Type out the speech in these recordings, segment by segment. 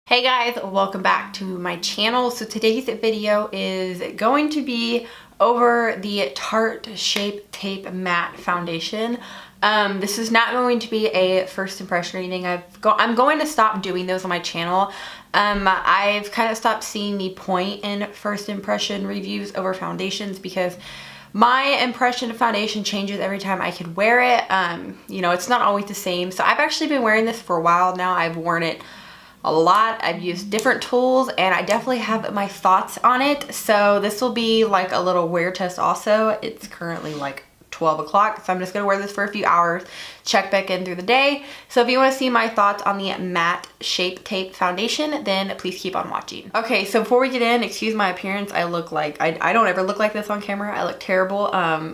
Hey guys, welcome back to my channel. So today's video is going to be over the Tarte Shape Tape Matte Foundation. This is not going to be a first impression or anything. I'm going to stop doing those on my channel. I've kind of stopped seeing the point in first impression reviews over foundations because my impression of foundation changes every time I could wear it. You know, it's not always the same. So I've actually been wearing this for a while now. I've worn it a lot. I've used different tools and I definitely have my thoughts on it. So this will be like a little wear test also. It's currently like 12 o'clock, so I'm just gonna wear this for a few hours, check back in through the day. So if you want to see my thoughts on the matte Shape Tape foundation, then please keep on watching. Okay, so before we get in, excuse my appearance. I look like, I don't ever look like this on camera. I look terrible.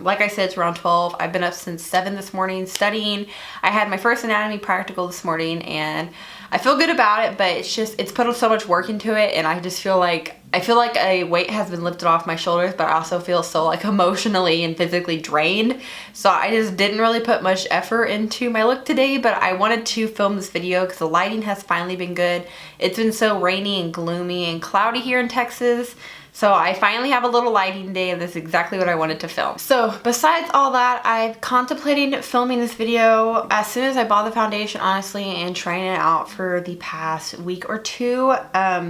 Like I said, it's around 12. I've been up since 7 this morning studying. I had my first anatomy practical this morning and I feel good about it, but it's put so much work into it, and I just feel like a weight has been lifted off my shoulders, but I also feel so like emotionally and physically drained. So I just didn't really put much effort into my look today, but I wanted to film this video because the lighting has finally been good. It's been so rainy and gloomy and cloudy here in Texas. So I finally have a little lighting day and this is exactly what I wanted to film. So besides all that, I've contemplated filming this video as soon as I bought the foundation, honestly, and trying it out for the past week or two,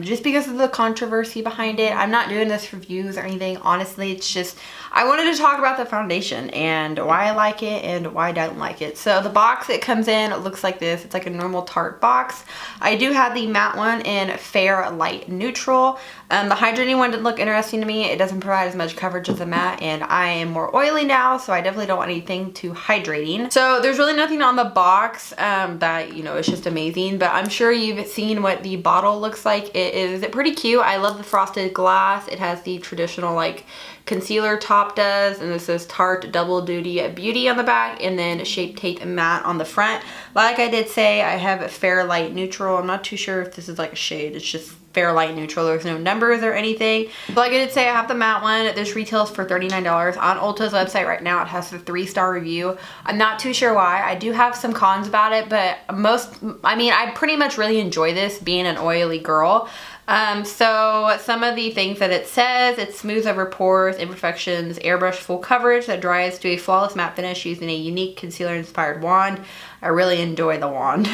just because of the controversy behind it. I'm not doing this for views or anything. Honestly, it's just, I wanted to talk about the foundation and why I like it and why I don't like it. So the box it comes in, it looks like this. It's like a normal Tarte box. I do have the matte one in Fair Light Neutral. The hydrating one didn't look interesting to me. It doesn't provide as much coverage as the matte, and I am more oily now, so I definitely don't want anything too hydrating. So there's really nothing on the box that, you know, is just amazing, but I'm sure you've seen what the bottle looks like. It is pretty cute. I love the frosted glass. It has the traditional like concealer top does, and this says Tarte Double Duty Beauty on the back, and then Shape Tape Matte on the front. Like I did say, I have Fair Light Neutral. I'm not too sure if this is like a shade. It's just Fair Light Neutral. There's no numbers or anything. But like I did say, I have the matte one. This retails for $39 on Ulta's website right now. It has a 3-star review. I'm not too sure why. I do have some cons about it, but I pretty much really enjoy this being an oily girl. So some of the things that it says, it smooths over pores, imperfections, airbrush full coverage that dries to a flawless matte finish using a unique concealer inspired wand. I really enjoy the wand.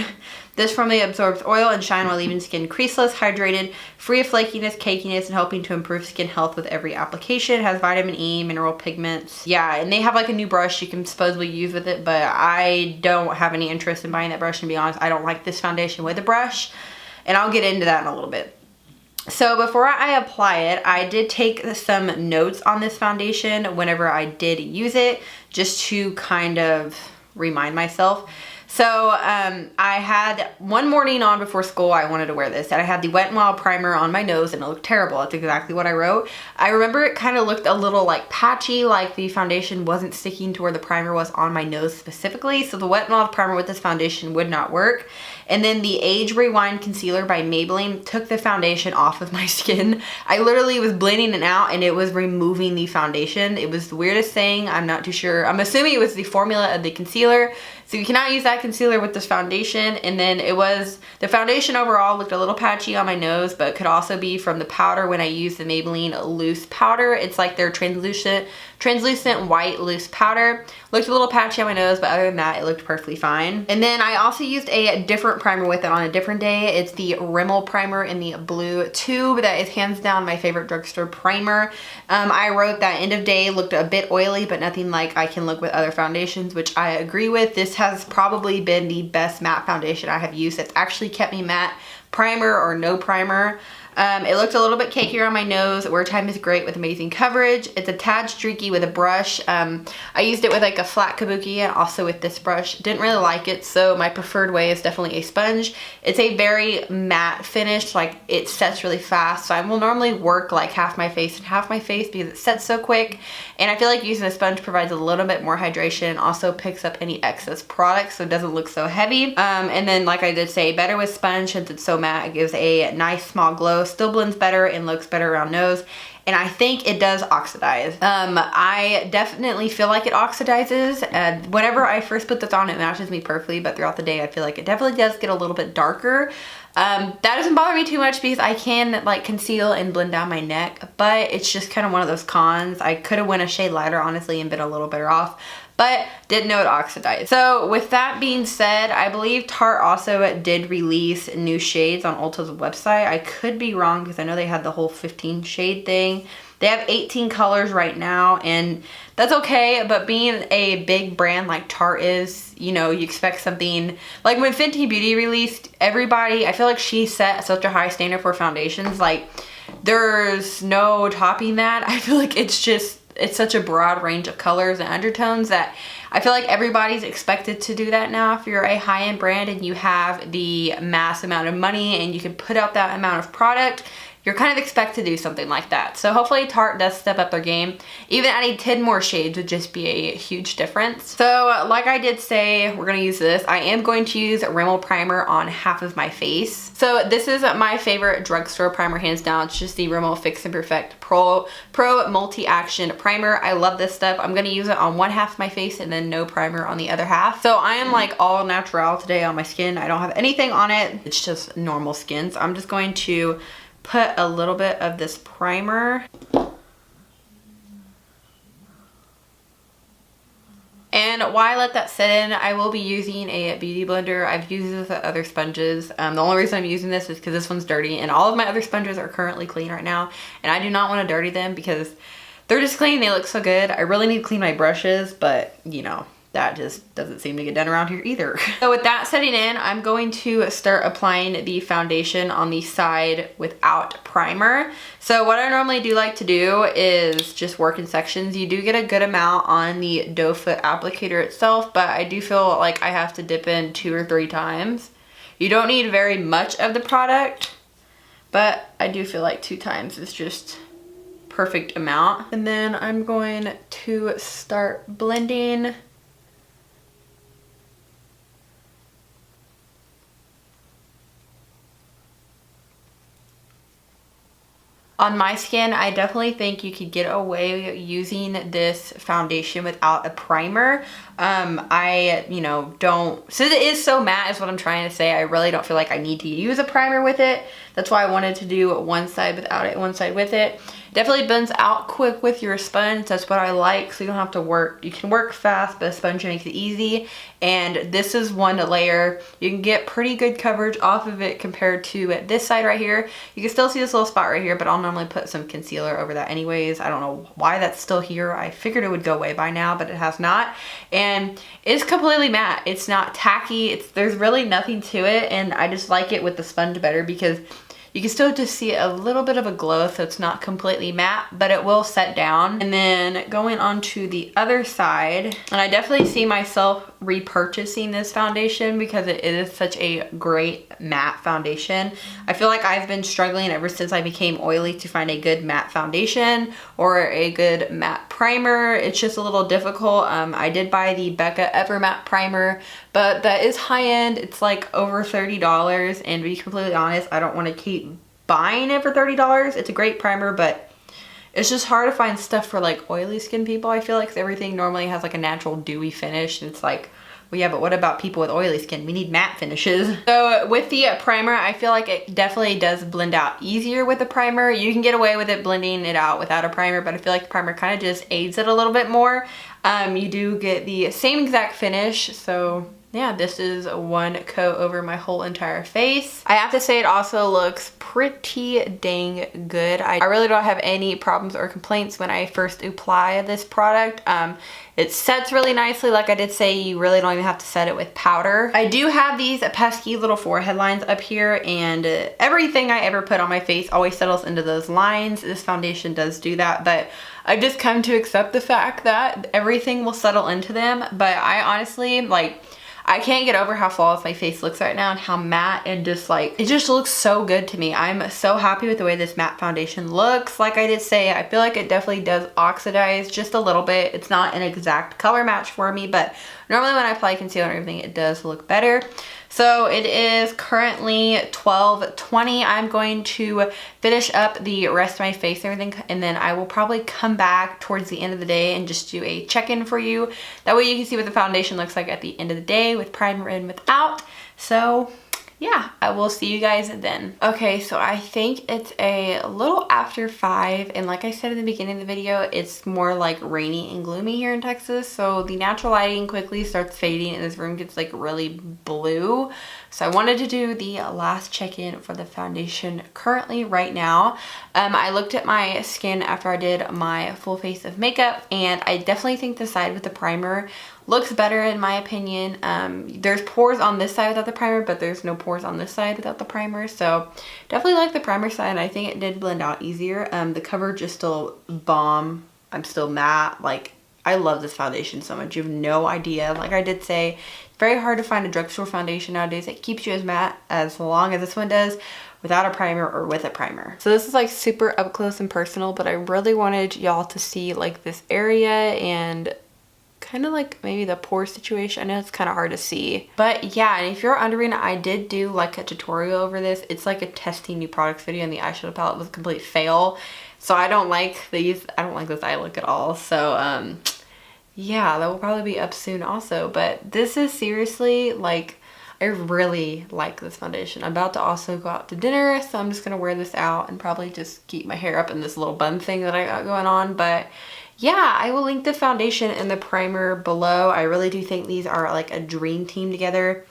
This formula absorbs oil and shine while leaving skin creaseless, hydrated, free of flakiness, cakiness, and helping to improve skin health with every application. It has vitamin E, mineral pigments. Yeah, and they have like a new brush you can supposedly use with it, but I don't have any interest in buying that brush, and to be honest, I don't like this foundation with a brush, and I'll get into that in a little bit. So before I apply it, I did take some notes on this foundation whenever I did use it, just to kind of remind myself. So I had one morning on before school, I wanted to wear this, and I had the Wet n Wild primer on my nose and it looked terrible. That's exactly what I wrote. I remember it kind of looked a little like patchy, like the foundation wasn't sticking to where the primer was on my nose specifically. So the Wet n Wild primer with this foundation would not work. And then the Age Rewind Concealer by Maybelline took the foundation off of my skin. I literally was blending it out and it was removing the foundation. It was the weirdest thing. I'm not too sure. I'm assuming it was the formula of the concealer. So you cannot use that concealer with this foundation. And then the foundation overall looked a little patchy on my nose, but could also be from the powder when I used the Maybelline loose powder. It's like their translucent white loose powder. Looked a little patchy on my nose, but other than that, it looked perfectly fine. And then I also used a different primer with it on a different day. It's the Rimmel primer in the blue tube. That is hands down my favorite drugstore primer. I wrote that end of day looked a bit oily, but nothing like I can look with other foundations, which I agree with. This has probably been the best matte foundation I have used. It's actually kept me matte, primer or no primer. It looked a little bit cakier on my nose. Wear time is great with amazing coverage. It's a tad streaky with a brush. I used it with like a flat kabuki and also with this brush. Didn't really like it, so my preferred way is definitely a sponge. It's a very matte finish, like it sets really fast. So I will normally work like half my face and half my face because it sets so quick. And I feel like using a sponge provides a little bit more hydration and also picks up any excess product so it doesn't look so heavy. And then like I did say, better with sponge since it's so matte. It gives a nice small glow. Still blends better and looks better around nose. and I think it does oxidize. I definitely feel like it oxidizes. Whenever I first put this on, it matches me perfectly, but throughout the day I feel like it definitely does get a little bit darker. That doesn't bother me too much because I can like conceal and blend down my neck, but it's just kind of one of those cons. I could have went a shade lighter honestly and been a little better off, but didn't know it oxidized. So with that being said, I believe Tarte also did release new shades on Ulta's website. I could be wrong because I know they had the whole 15 shade thing. They have 18 colors right now, and that's okay, but being a big brand like Tarte is, you know, you expect something, like when Fenty Beauty released, everybody, I feel like she set such a high standard for foundations, like there's no topping that. I feel like it's such a broad range of colors and undertones that I feel like everybody's expected to do that now. If you're a high-end brand and you have the mass amount of money and you can put out that amount of product, you're kind of expected to do something like that. So hopefully Tarte does step up their game. Even adding 10 more shades would just be a huge difference. So like I did say, we're gonna use this. I am going to use Rimmel primer on half of my face. So this is my favorite drugstore primer, hands down. It's just the Rimmel Fix and Perfect Pro Multi-Action Primer. I love this stuff. I'm gonna use it on one half of my face and then no primer on the other half. So I am like all natural today on my skin. I don't have anything on it. It's just normal skin. So I'm just going to put a little bit of this primer. And while I let that sit in, I will be using a beauty blender. I've used this with other sponges. The only reason I'm using this is because this one's dirty and all of my other sponges are currently clean right now. And I do not want to dirty them because they're just clean. They look so good. I really need to clean my brushes, but you know, that just doesn't seem to get done around here either. So with that setting in, I'm going to start applying the foundation on the side without primer. So what I normally do like to do is just work in sections. You do get a good amount on the doe foot applicator itself, but I do feel like I have to dip in 2 or 3 times. You don't need very much of the product, but I do feel like 2 times is just perfect amount. And then I'm going to start blending. On my skin, I definitely think you could get away using this foundation without a primer. Since it is so matte is what I'm trying to say, I really don't feel like I need to use a primer with it. That's why I wanted to do one side without it, one side with it. Definitely blends out quick with your sponge. That's what I like, so you don't have to work. You can work fast, but a sponge makes it easy. And this is one layer. You can get pretty good coverage off of it compared to this side right here. You can still see this little spot right here, but I'll normally put some concealer over that anyways. I don't know why that's still here. I figured it would go away by now, but it has not. And it's completely matte. It's not tacky. There's really nothing to it, and I just like it with the sponge better because you can still just see a little bit of a glow, so it's not completely matte, but it will set down. And then going on to the other side, and I definitely see myself repurchasing this foundation because it is such a great matte foundation. I feel like I've been struggling ever since I became oily to find a good matte foundation or a good matte primer. It's just a little difficult. I did buy the Becca Ever Matte Primer, but that is high end. It's like over $30, and to be completely honest, I don't want to keep buying it for $30. It's a great primer, but it's just hard to find stuff for like oily skin people. I feel like everything normally has like a natural dewy finish, and it's like, well, yeah, but what about people with oily skin? We need matte finishes. So with the primer, I feel like it definitely does blend out easier with the primer. You can get away with it blending it out without a primer, but I feel like the primer kind of just aids it a little bit more. You do get the same exact finish, so yeah, this is one coat over my whole entire face. I have to say it also looks pretty dang good. I really don't have any problems or complaints when I first apply this product. It sets really nicely. Like I did say, you really don't even have to set it with powder. I do have these pesky little forehead lines up here, and everything I ever put on my face always settles into those lines. This foundation does do that, but I've just come to accept the fact that everything will settle into them. But I honestly, like, I can't get over how flawless my face looks right now and how matte, and just like, it just looks so good to me. I'm so happy with the way this matte foundation looks. Like I did say, I feel like it definitely does oxidize just a little bit. It's not an exact color match for me, but normally when I apply concealer and everything, it does look better. So it is currently 12:20. I'm going to finish up the rest of my face and everything, and then I will probably come back towards the end of the day and just do a check-in for you. That way you can see what the foundation looks like at the end of the day with primer in, without. So yeah, I will see you guys then. Okay, so I think it's a little after 5, and like I said in the beginning of the video, it's more like rainy and gloomy here in Texas, so the natural lighting quickly starts fading and this room gets like really blue. So I wanted to do the last check-in for the foundation currently right now. I looked at my skin after I did my full face of makeup, and I definitely think the side with the primer looks better in my opinion. There's pores on this side without the primer, but there's no pores on this side without the primer. So definitely like the primer side. I think it did blend out easier. The coverage is still bomb. I'm still matte. Like, I love this foundation so much. You have no idea. Like I did say, it's very hard to find a drugstore foundation nowadays that keeps you as matte as long as this one does, without a primer or with a primer. So this is like super up close and personal, but I really wanted y'all to see like this area and kind of like maybe the pore situation. I know it's kind of hard to see, but yeah. And if you're wondering, I did do like a tutorial over this. It's like a testing new products video, and the eyeshadow palette was a complete fail. So I don't like these. I don't like this eye look at all. So yeah, that will probably be up soon also. But this is seriously like, I really like this foundation. I'm about to also go out to dinner, so I'm just gonna wear this out and probably just keep my hair up in this little bun thing that I got going on. But yeah, I will link the foundation and the primer below. I really do think these are like a dream team together.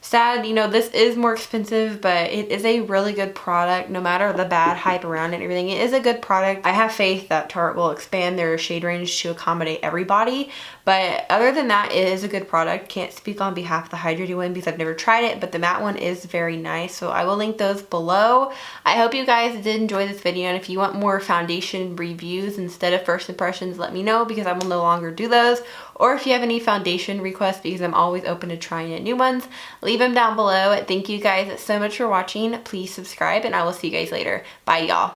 Sad, you know, this is more expensive, but it is a really good product. No matter the bad hype around it and everything, it is a good product. I have faith that Tarte will expand their shade range to accommodate everybody. But other than that, it is a good product. Can't speak on behalf of the hydrating one because I've never tried it, but the matte one is very nice. So I will link those below. I hope you guys did enjoy this video, and if you want more foundation reviews instead of first impressions, let me know because I will no longer do those. Or if you have any foundation requests, because I'm always open to trying new ones, leave them down below. Thank you guys so much for watching. Please subscribe, and I will see you guys later. Bye, y'all.